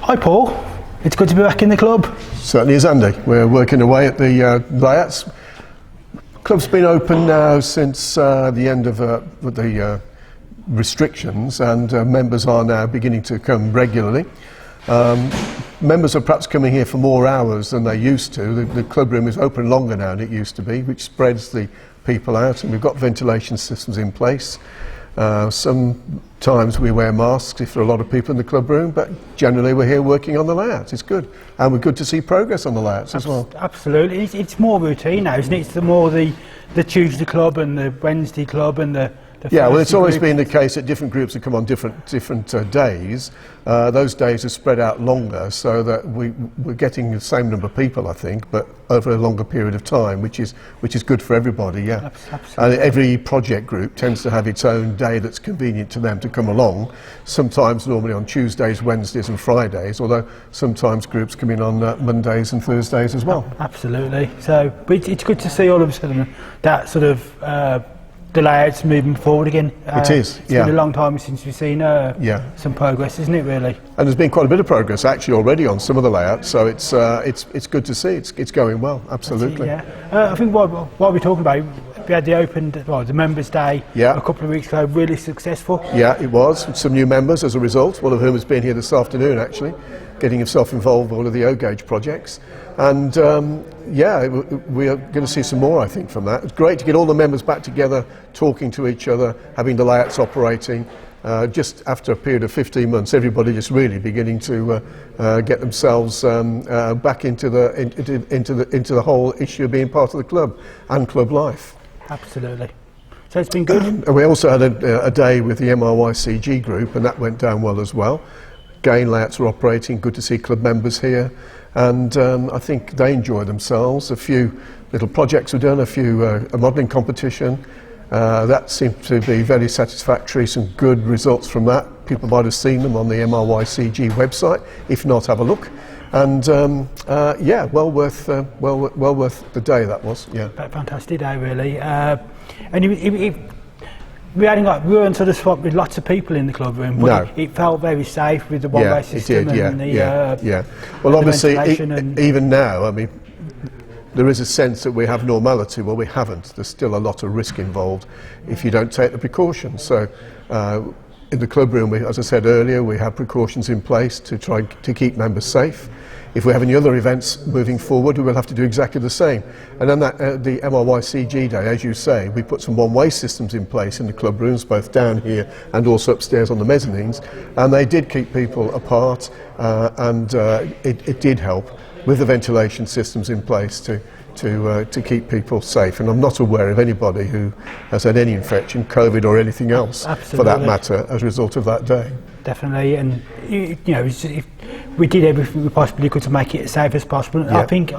Hi Paul, it's good to be back in the club. Certainly is, Andy. We're working away at the layouts. Club's been open now since the end of the restrictions, and members are now beginning to come regularly. Members are perhaps coming here for more hours than they used to. The club room is open longer now than it used to be, which spreads the people out, and we've got ventilation systems in place. Sometimes we wear masks if there are a lot of people in the club room, but generally we're here working on the layouts. It's good, and we're good to see progress on the layouts as well. Absolutely, it's more routine now, isn't it? It's more the Tuesday club and the Wednesday club and the yeah, well, it's always been the case that different groups have come on different days. Those days are spread out longer, so that we're getting the same number of people, I think, but over a longer period of time, which is good for everybody. Yeah, absolutely. And every project group tends to have its own day that's convenient to them to come along. Sometimes, normally on Tuesdays, Wednesdays, and Fridays. Although sometimes groups come in on Mondays and Thursdays as well. Absolutely. So, but it's good to see all of a sudden that sort of. The layouts moving forward again. It is, It's been a long time since we've seen some progress, isn't it, really? And there's been quite a bit of progress actually already on some of the layouts, so it's good to see. It's going well, absolutely. I think what we're talking about, we had the Members' Day a couple of weeks ago, really successful. Yeah, it was. Some new members as a result, one of whom has been here this afternoon actually, getting himself involved with all of the O-Gauge projects. And we are going to see some more, I think, from that. It's great to get all the members back together, talking to each other, having the layouts operating. Just after a period of 15 months, everybody just really beginning to get themselves back into the whole issue of being part of the club and club life. Absolutely. So it's been good. We also had a day with the MRYCG group, and that went down well as well. Again, layouts are operating. Good to see club members here. And I think they enjoy themselves. A few little projects were done, a modelling competition. That seemed to be very satisfactory, some good results from that. People might have seen them on the MRYCG website. If not, have a look. And well worth the day that was. Yeah, fantastic day really. And we were on sort of swap with lots of people in the club room, but it felt very safe with the one-way system. It did, Well, obviously, even now, I mean, there is a sense that we have normality. Well, we haven't. There's still a lot of risk involved if you don't take the precautions. So, in the club room, as I said earlier, we have precautions in place to try to keep members safe. If we have any other events moving forward, we will have to do exactly the same. And then the MRYCG day, as you say, we put some one-way systems in place in the club rooms, both down here and also upstairs on the mezzanines, and they did keep people apart, and it did help with the ventilation systems in place to keep people safe. And I'm not aware of anybody who has had any infection, COVID or anything else, for that matter, as a result of that day. Definitely, and we did everything we possibly could to make it as safe as possible. Yeah. I think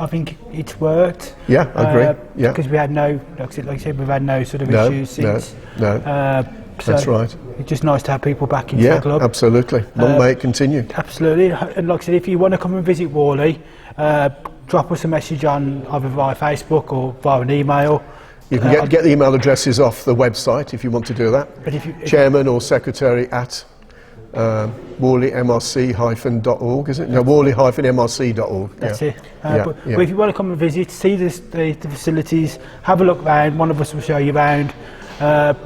it's worked. Yeah, I agree. Because we had no, like I said, we've had no sort of issues since. No. That's right. It's just nice to have people back into the club. Yeah, absolutely. Long may it continue. Absolutely, and like I said, if you want to come and visit Warley, drop us a message on either via Facebook or via an email. You can get the email addresses off the website if you want to do that. But if Chairman or Secretary at warleymrc-.org, is it? No, warley-mrc.org. That's it. But if you want to come and visit, see the facilities, have a look round, one of us will show you around, and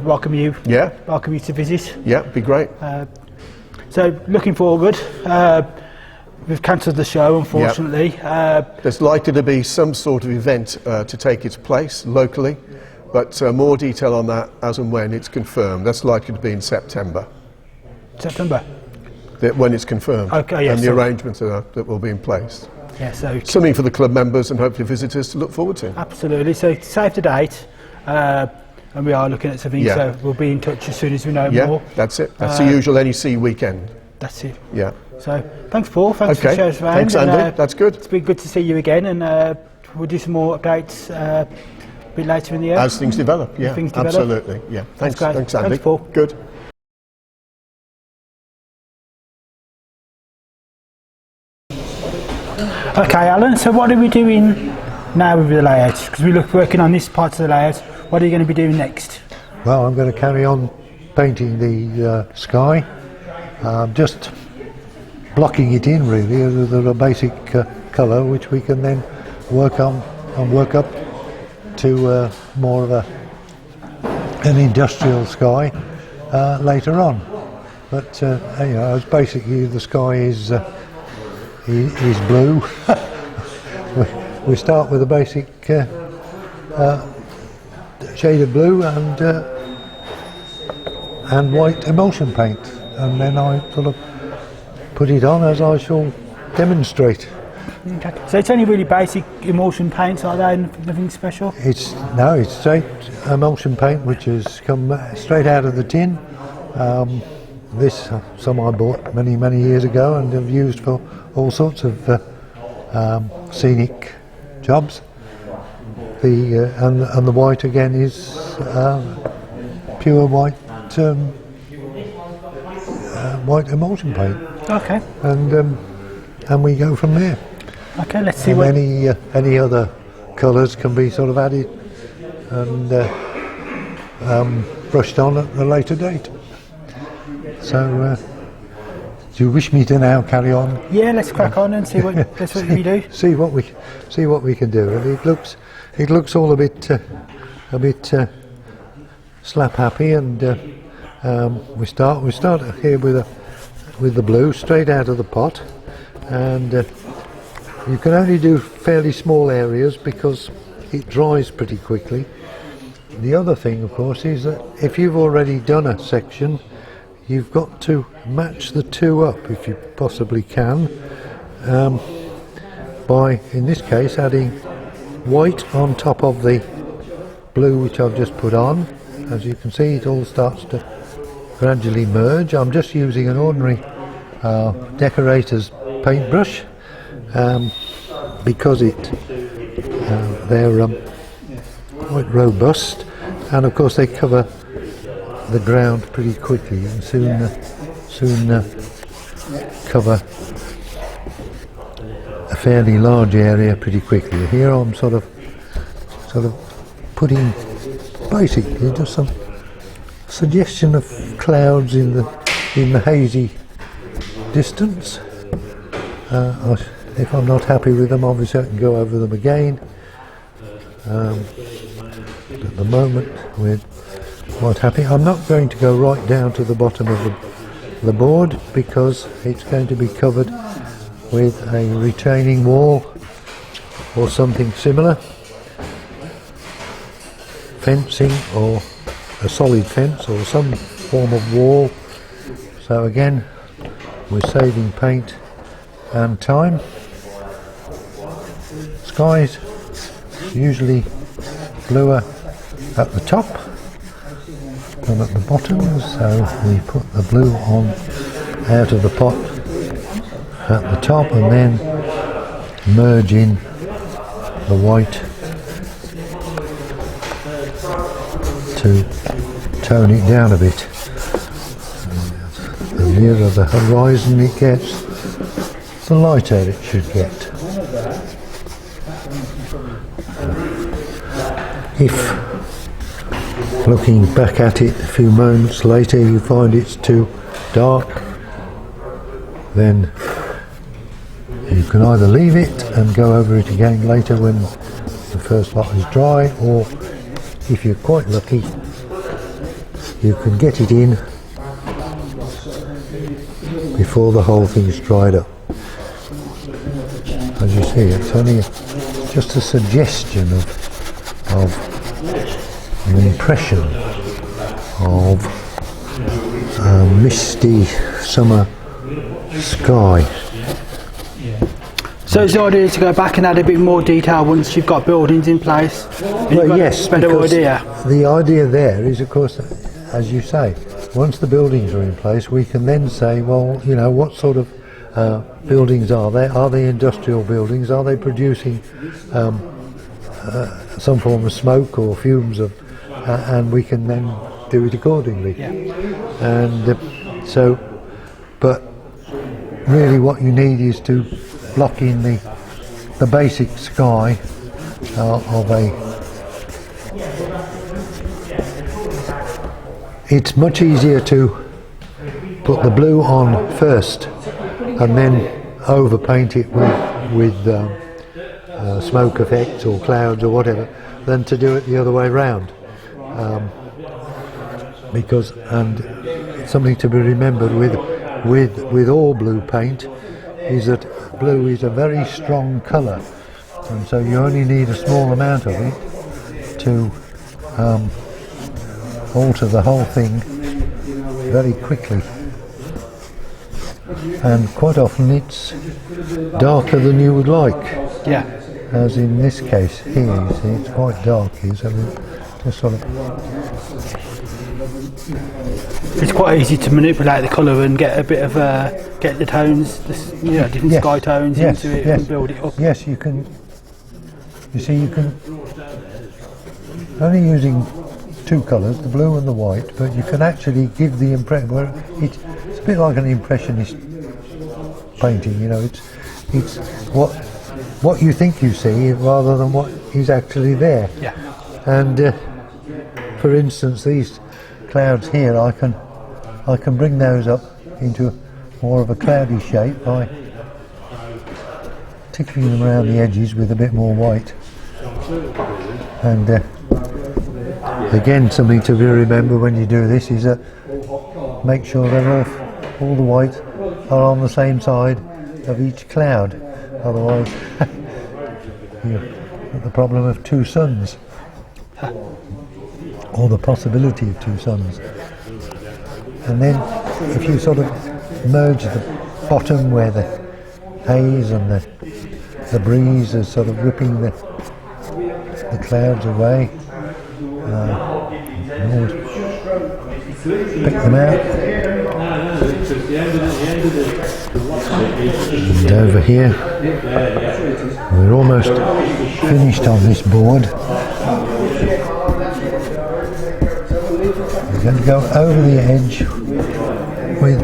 welcome you to visit. Yeah, be great. So looking forward. We've cancelled the show, unfortunately. There's likely to be some sort of event to take its place locally, but more detail on that as and when it's confirmed. That's likely to be in September. When it's confirmed. Okay, yes. And the arrangements that will be in place. Yeah, so something for the club members and hopefully visitors to look forward to. Absolutely. So save the date, and we are looking at something. So we'll be in touch as soon as we know more. Yeah, that's it. That's the usual NEC weekend. That's it. Yeah. So thanks, Paul. Thanks for showing us around. Thanks, Andy. That's good. It's been good to see you again, and we'll do some more updates a bit later in the year. As things develop, absolutely. Yeah. Thanks, Andy. Thanks, Paul. Good. Okay, Alan, so what are we doing now with the layouts? Because we're working on this part of the layout. What are you going to be doing next? Well, I'm going to carry on painting the sky. Just blocking it in really with a basic colour, which we can then work on and work up to more of an industrial sky later on. But you know, as basically the sky is blue. we start with a basic shade of blue and white emulsion paint, and then I sort of put it on as I shall demonstrate. Okay. So it's only really basic emulsion paints, are they? Nothing special? It's straight emulsion paint, which has come straight out of the tin. This some I bought many years ago and have used for all sorts of scenic jobs. And the white again is pure white white emulsion paint. Okay. And we go from there. Okay, let's see and what any other colours can be sort of added and brushed on at a later date. So, do you wish me to now carry on? Yeah, let's crack on and see what we do. See what we can do. And it looks all a bit slap happy, and we start here with the blue straight out of the pot, and you can only do fairly small areas because it dries pretty quickly. The other thing, of course, is that if you've already done a section, you've got to match the two up if you possibly can, by, in this case, adding white on top of the blue which I've just put on. As you can see, it all starts to gradually merge. I'm just using an ordinary decorator's paintbrush because they're quite robust, and of course they cover the ground pretty quickly and soon cover a fairly large area pretty quickly. Here I'm sort of putting basically just some suggestion of clouds in the hazy distance. If I'm not happy with them, obviously I can go over them again. At the moment we're quite happy. I'm not going to go right down to the bottom of the board because it's going to be covered with a retaining wall or something similar, fencing or a solid fence or some form of wall. So again, we're saving paint and time. Skies usually bluer at the top than at the bottom, so we put the blue on out of the pot at the top and then merge in the white to tone it down a bit. The nearer the horizon it gets, the lighter it should get. If looking back at it a few moments later you find it's too dark, then you can either leave it and go over it again later when the first lot is dry, or if you're quite lucky you can get it in before the whole thing's dried up. As you see, it's only just a suggestion of an impression of a misty summer sky. So it's the idea to go back and add a bit more detail once you've got buildings in place? Well, yes, better idea. The idea there is, of course, as you say, once the buildings are in place, we can then say, well, you know, what sort of buildings are they? Are they industrial buildings? Are they producing some form of smoke or fumes of, and we can then do it accordingly. Yeah. And so, but really what you need is to block in the basic sky of a. It's much easier to put the blue on first and then overpaint it with smoke effects or clouds or whatever, than to do it the other way round. Because, and something to be remembered with all blue paint is that blue is a very strong colour, and so you only need a small amount of it to alter the whole thing very quickly. And quite often it's darker than you would like. Yeah. As in this case here, you see, it's quite dark here, so just sort of... It's quite easy to manipulate the colour and get a bit of get the tones, different sky tones into it and build it up. Yes, you can. You see, you can only using two colours, the blue and the white, but you can actually give the impression. Where it's a bit like an impressionist painting. You know, it's what you think you see rather than what is actually there. Yeah. And for instance, these clouds here, I can bring those up into more of a cloudy shape by tickling them around the edges with a bit more white. And again, something to remember when you do this is that make sure that all the white are on the same side of each cloud, otherwise you've got the problem of two suns, or the possibility of two suns. And then if you sort of merge the bottom where the haze and the breeze is sort of whipping the clouds away, always pick them out. And over here we're almost finished on this board. We're going to go over the edge with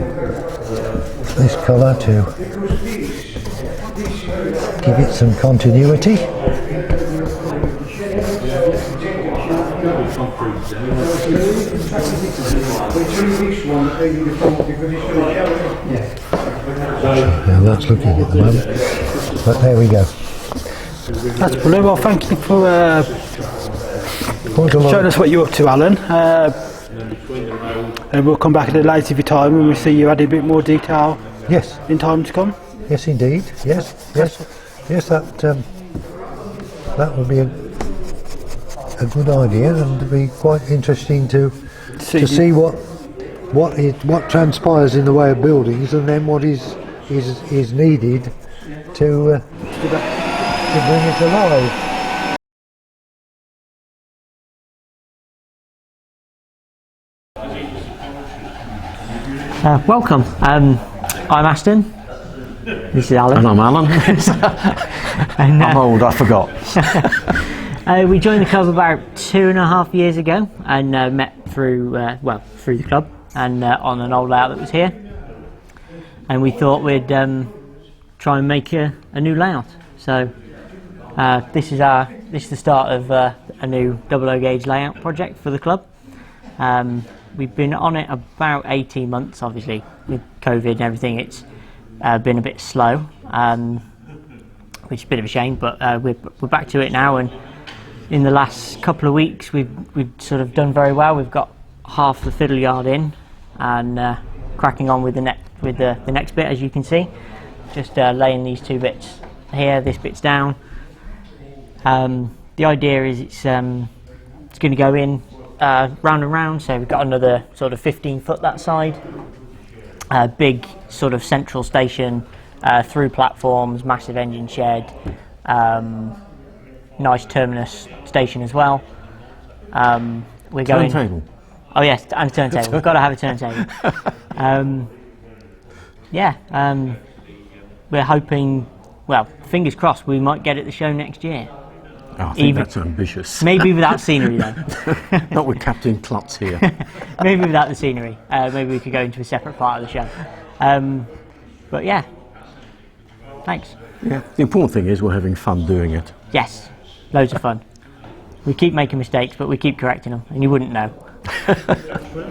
this colour to give it some continuity. Now that's looking at the moment, but there we go. That's brilliant. Well, thank you for showing us what you're up to, Alan. And we'll come back at a later time when we see you add a bit more detail. Yes. In time to come. Yes, indeed. Yes. That would be a good idea, and to be quite interesting to see what transpires in the way of buildings, and then what is needed to bring it alive. Welcome. I'm Aston. This is Alan. And I'm Alan. And, I'm old, I forgot. We joined the club about 2.5 years ago, and met through the club and on an old layout that was here. And we thought we'd try and make a new layout. So this is the start of a new 00 gauge layout project for the club. We've been on it about 18 months. Obviously, with COVID and everything, it's been a bit slow, which is a bit of a shame. But we're back to it now, and in the last couple of weeks, we've sort of done very well. We've got half the fiddle yard in, and cracking on with the next bit, as you can see. Just laying these two bits here. This bit's down. The idea is it's going to go in round and round, so we've got another sort of 15 foot that side, big sort of central station, through platforms, massive engine shed, nice terminus station as well. We're going turntable. Oh yes, and a turntable. We've got to have a turntable. We're hoping, well, fingers crossed, we might get it the show next year. Oh, I think that's ambitious. Maybe without scenery though. Not with Captain Klutz here. Maybe without the scenery. Maybe we could go into a separate part of the show. But yeah, thanks. Yeah. The important thing is we're having fun doing it. Yes, loads of fun. We keep making mistakes, but we keep correcting them, and you wouldn't know.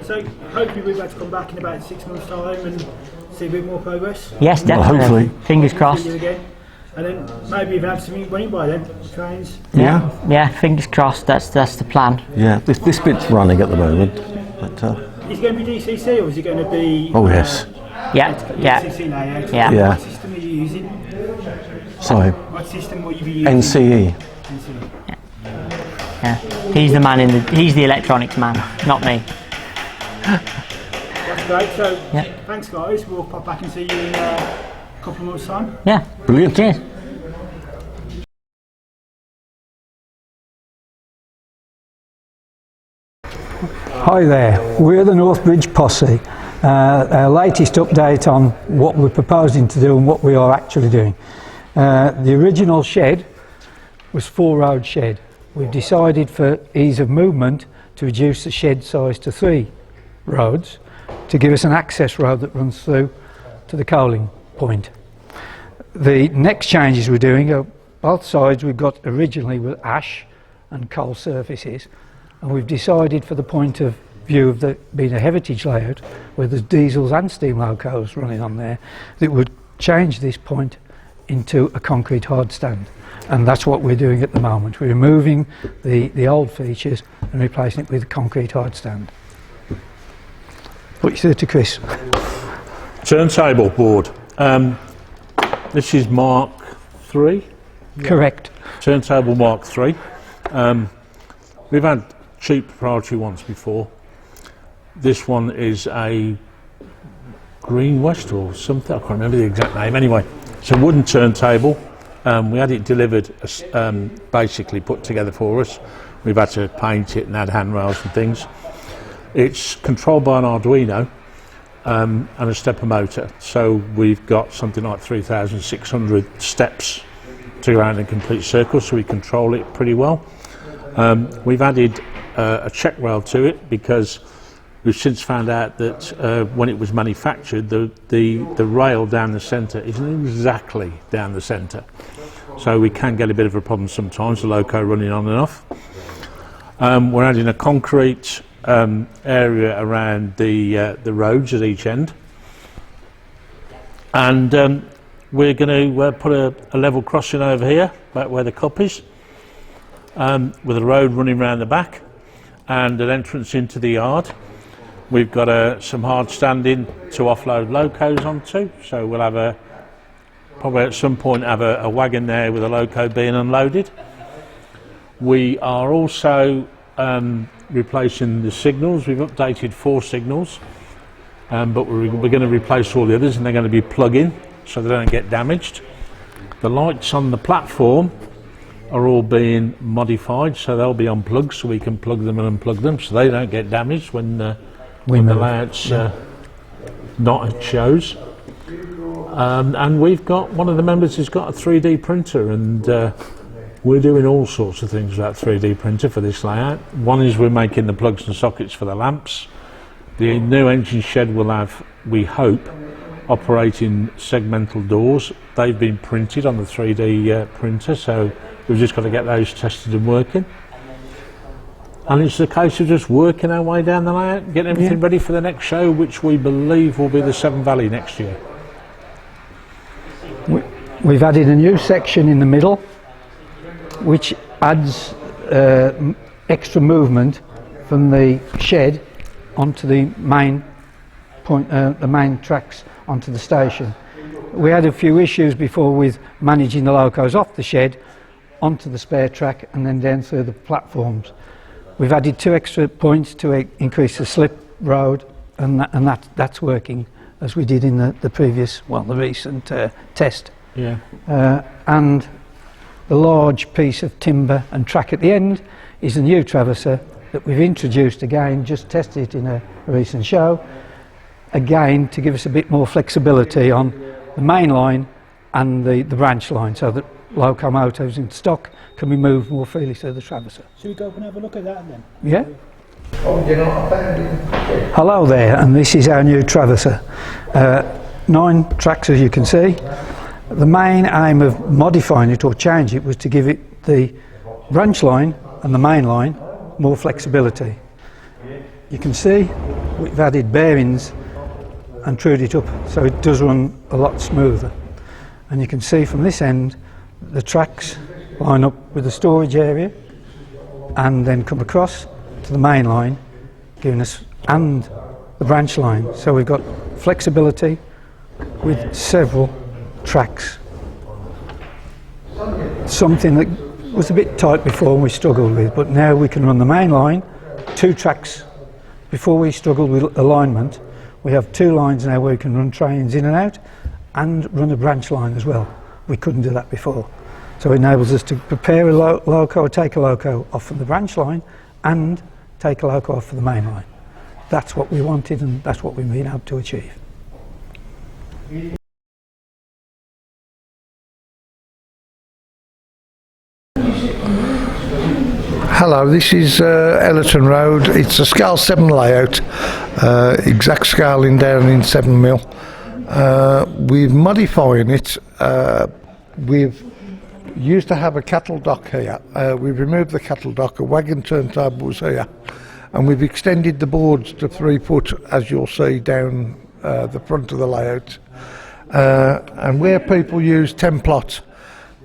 So hopefully we'll be able to come back in about 6 months' time and see a bit more progress. Yes, definitely. Well, hopefully. Fingers crossed. See you again. And then maybe even have something running by then, trains. Yeah. Yeah, fingers crossed. That's the plan. Yeah. This bit's running at the moment. But, Is it going to be DCC or is it going to be... oh yes. Yeah, yeah, DCC layout? yeah. Yeah. What system are you using? Sorry. What system will you be using? NCE. Yeah. He's the man he's the electronics man, not me. That's great. So Yeah. thanks guys. We'll pop back and see you in a couple of months' time. Yeah. Brilliant. Cheers. Hi there, we're the Northbridge posse. Our latest update on what we're proposing to do and what we are actually doing. The original shed was 4-road shed. We've decided for ease of movement to reduce the shed size to 3 roads to give us an access road that runs through to the coaling point. The next changes we're doing are both sides we've got originally with ash and coal surfaces, and we've decided for the point of view of the being a heritage layout where there's diesels and steam locos running on there, that would change this point into a concrete hard stand, and that's what we're doing at the moment. We're removing the old features and replacing it with a concrete hard stand. Put you through to Chris. Turntable board. This is Mark 3. Correct. Turntable Mark 3. We've had cheap proprietary ones before. This one is a Green West or something, I can't remember the exact name. Anyway, it's a wooden turntable. We had it delivered, basically put together for us. We've had to paint it and add handrails and things. It's controlled by an Arduino and a stepper motor. So we've got something like 3,600 steps to go around in a complete circle, so we control it pretty well. We've added a check rail to it because we've since found out that when it was manufactured, the rail down the centre isn't exactly down the centre, so we can get a bit of a problem sometimes, the loco running on and off. We're adding a concrete area around the roads at each end, and we're going to put a level crossing over here, back where the cup is, with a road running around the back and an entrance into the yard. We've got some hard standing to offload locos onto, so we'll have probably at some point have a wagon there with a loco being unloaded. We are also replacing the signals. We've updated 4 signals, but we're going to replace all the others, and they're going to be plug-in so they don't get damaged. The lights on the platform are all being modified, so they'll be unplugged, so we can plug them and unplug them so they don't get damaged when the layout's not at shows. And we've got, one of the members has got a 3D printer, and we're doing all sorts of things with that 3D printer for this layout. One is we're making the plugs and sockets for the lamps. The new engine shed will have, we hope, operating segmental doors. They've been printed on the 3D printer, so we've just got to get those tested and working. And it's a case of just working our way down the layout, getting everything ready for the next show, which we believe will be the Severn Valley next year. We've added a new section in the middle, which adds extra movement from the shed onto the main point, the main tracks onto the station. We had a few issues before with managing the locos off the shed onto the spare track and then down through the platforms. We've added 2 extra points to increase the slip road, and that's working as we did in the previous, well, the recent test. Yeah. And the large piece of timber and track at the end is a new traverser that we've introduced again, just tested it in a recent show, again to give us a bit more flexibility on the main line and the branch line, so that locomotives in stock can be moved more freely through the traverser. Should we go and have a look at that then? Yeah. Hello there, and this is our new traverser. 9 tracks, as you can see. The main aim of modifying it or change it was to give it the branch line and the main line more flexibility. you can see we've added bearings and trued it up so it does run a lot smoother. And you can see from this end the tracks line up with the storage area and then come across to the main line, giving us, and the branch line. So we've got flexibility with several tracks. Something that was a bit tight before and we struggled with, but now we can run the main line, 2 tracks. Before we struggled with alignment, we have 2 lines now where we can run trains in and out and run a branch line as well. We couldn't do that before. So it enables us to prepare a loco or take a loco off from the branch line and take a loco off for the main line. That's what we wanted and that's what we've been able to achieve. Hello, this is Ellerton Road. It's a scale 7 layout, exact scaling down in 7mm. We're modifying it. We've used to have a cattle dock here. We've removed the cattle dock, a wagon turntable was here, and we've extended the boards to 3 foot, as you'll see down the front of the layout. And where people use template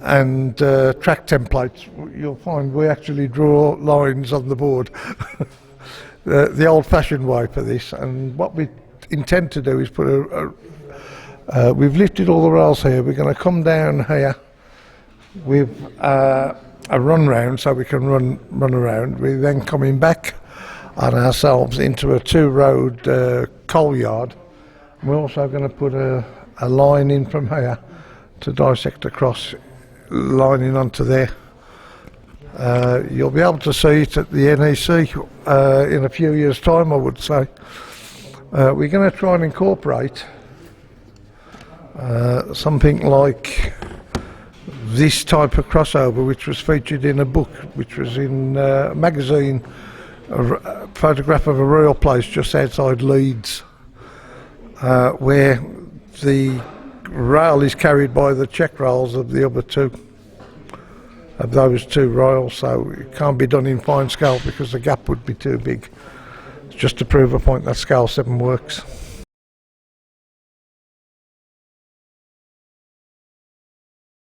and track templates, you'll find we actually draw lines on the board the old-fashioned way for this. And what we intend to do is put we've lifted all the rails here. We're going to come down here with a run round so we can run around. We're then coming back on ourselves into a 2-road coal yard. We're also going to put a line in from here to dissect across, lining onto there. You'll be able to see it at the NEC in a few years' time, I would say. We're going to try and incorporate something like this type of crossover, which was featured in a book, which was in a magazine, a photograph of a royal place just outside Leeds, where the rail is carried by the check rails of the other 2, of those 2 rails, so it can't be done in fine scale because the gap would be too big. It's just to prove a point that scale 7 works.